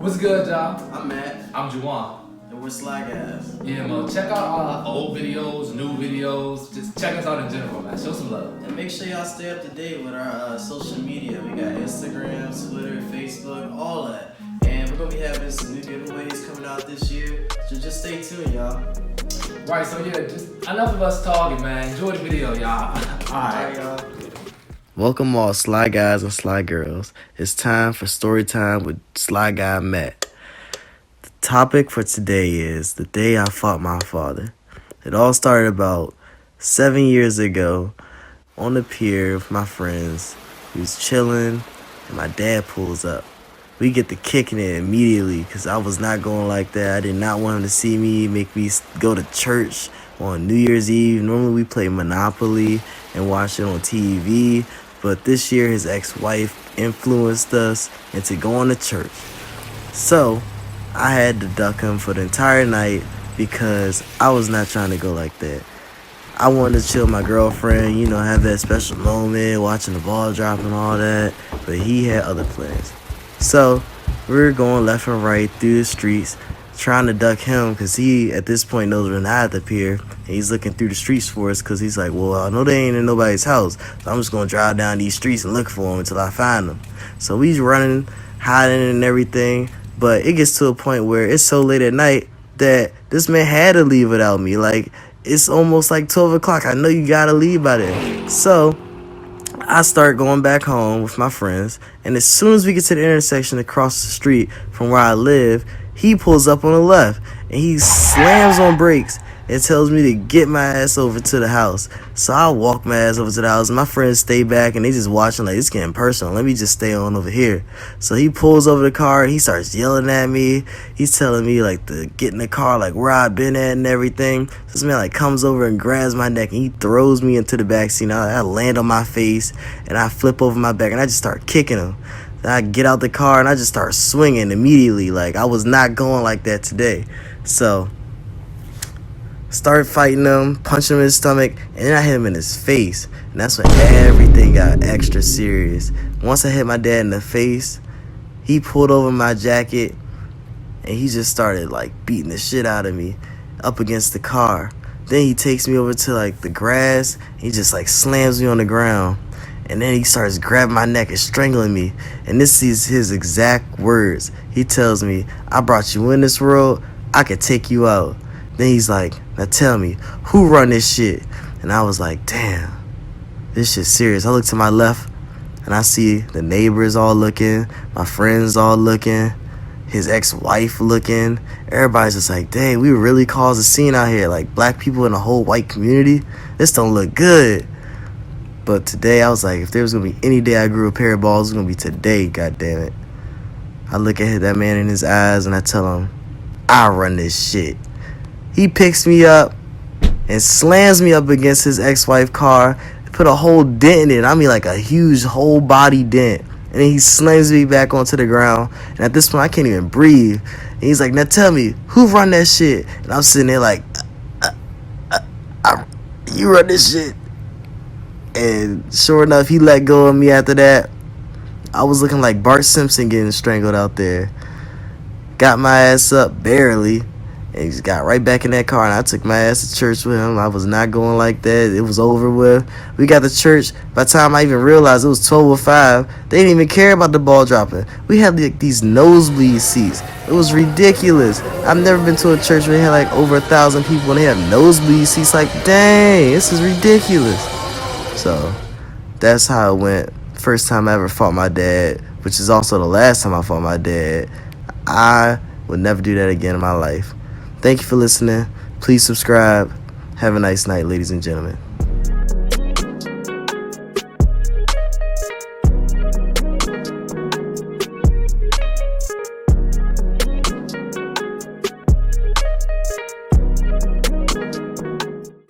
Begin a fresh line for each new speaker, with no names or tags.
What's good, y'all?
I'm Matt,
I'm Juwan.
and we're Sly Guys.
Yeah, man. Check out our old videos, new videos. Just check us out in general, man. Show some love.
And make sure y'all stay up to date with our social media. We got Instagram, Twitter, Facebook, all that. And we're gonna be having some new giveaways coming out this year. So just stay tuned, y'all.
Right, so yeah, just enough of us talking, man. Enjoy the video, y'all.
Alright, y'all.
Welcome all Sly Guys and Sly Girls. It's time for story time with Sly Guy Matt. The topic for today is the day I fought my father. It all started about 7 years ago on the pier with my friends. We was chilling and my dad pulls up. We get to kicking it immediately because I was not going like that. I did not want him to see me, make me go to church on New Year's Eve. Normally we play Monopoly and watch it on TV. But this year, his ex-wife influenced us into going to church. So, I had to duck him for the entire night because I was not trying to go like that. I wanted to chill with my girlfriend, have that special moment, watching the ball drop and all that. But he had other plans. So, we were going left and right through the streets, trying to duck him because he, at this point, knows we're not at the pier. And he's looking through the streets for us because he's like, well, I know they ain't in nobody's house. So I'm just going to drive down these streets and look for him until I find him. So he's running, hiding and everything. But it gets to a point where it's so late at night that this man had to leave without me. Like, it's almost like 12 o'clock. I know you got to leave by then. So I start going back home with my friends. And as soon as we get to the intersection across the street from where I live, he pulls up on the left and he slams on brakes and tells me to get my ass over to the house. So I walk my ass over to the house. My friends stay back and they just watching like it's getting personal. Let me just stay on over here. So he pulls over the car. He starts yelling at me. He's telling me like to get in the car, like where I've been at and everything. So this man like comes over and grabs my neck and he throws me into the back seat. I land on my face and I flip over my back and I just start kicking him. Then I get out the car and I just start swinging immediately. Like I was not going like that today. So started fighting him, punched him in his stomach, and then I hit him in his face. And that's when everything got extra serious. Once I hit my dad in the face, he pulled over my jacket, and he just started, like, beating the shit out of me up against the car. Then he takes me over to, like, the grass. He just, like, slams me on the ground. And then he starts grabbing my neck and strangling me. And this is his exact words. He tells me, I brought you in this world. I could take you out. Then he's like, now tell me, who run this shit? And I was like, damn, this shit's serious. I look to my left, and I see the neighbors all looking, my friends all looking, his ex-wife looking. Everybody's just like, dang, we really caused a scene out here. Like, black people in a whole white community, this don't look good. But today, I was like, if there was going to be any day I grew a pair of balls, it's going to be today, goddammit. I look at that man in his eyes, and I tell him, I run this shit. He picks me up and slams me up against his ex-wife car, put a whole dent in it. I mean like a huge whole body dent. And then he slams me back onto the ground. And at this point, I can't even breathe. And he's like, now tell me, who run that shit? And I'm sitting there like, you run this shit. And sure enough, he let go of me after that. I was looking like Bart Simpson getting strangled out there. Got my ass up, barely. And he just got right back in that car, and I took my ass to church with him. I was not going like that. It was over with. We got to church. By the time I even realized it was 12:05, they didn't even care about the ball dropping. We had like these nosebleed seats. It was ridiculous. I've never been to a church where they had like over 1,000 people, and they have nosebleed seats. Like, dang, this is ridiculous. So that's how it went. First time I ever fought my dad, which is also the last time I fought my dad. I would never do that again in my life. Thank you for listening. Please subscribe. Have a nice night, ladies and gentlemen.